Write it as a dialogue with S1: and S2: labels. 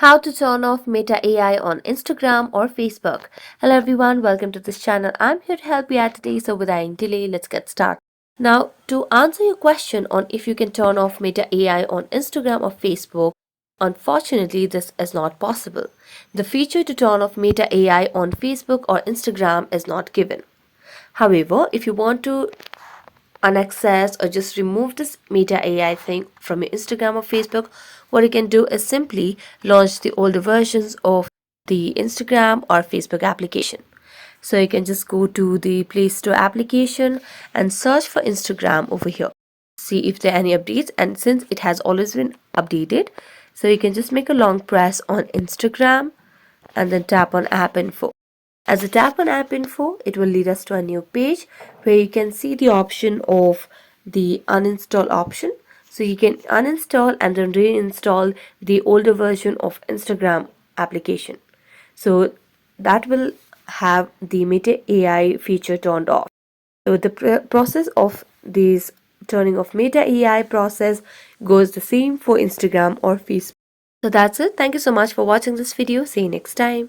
S1: How to turn off Meta AI on Instagram or Facebook. Hello everyone, welcome to this channel. I'm here to help you out today, so without any delay, let's get started. Now, to answer your question on if you can turn off Meta AI on Instagram or Facebook, unfortunately, this is not possible. The feature to turn off Meta AI on Facebook or Instagram is not given. However, if you want to unaccess or just remove this Meta AI thing from your Instagram or Facebook, what you can do is simply launch the older versions of the Instagram or Facebook application. So you can just go to the Play Store application and search for Instagram over here. See if there are any updates, and since it has always been updated, so you can just make a long press on Instagram and then tap on app info. As you tap on app info, it will lead us to a new page where you can see the option of the uninstall option. So you can uninstall and then reinstall the older version of Instagram application. So that will have the Meta AI feature turned off. So the process of this turning off Meta AI process goes the same for Instagram or Facebook. So that's it. Thank you so much for watching this video. See you next time.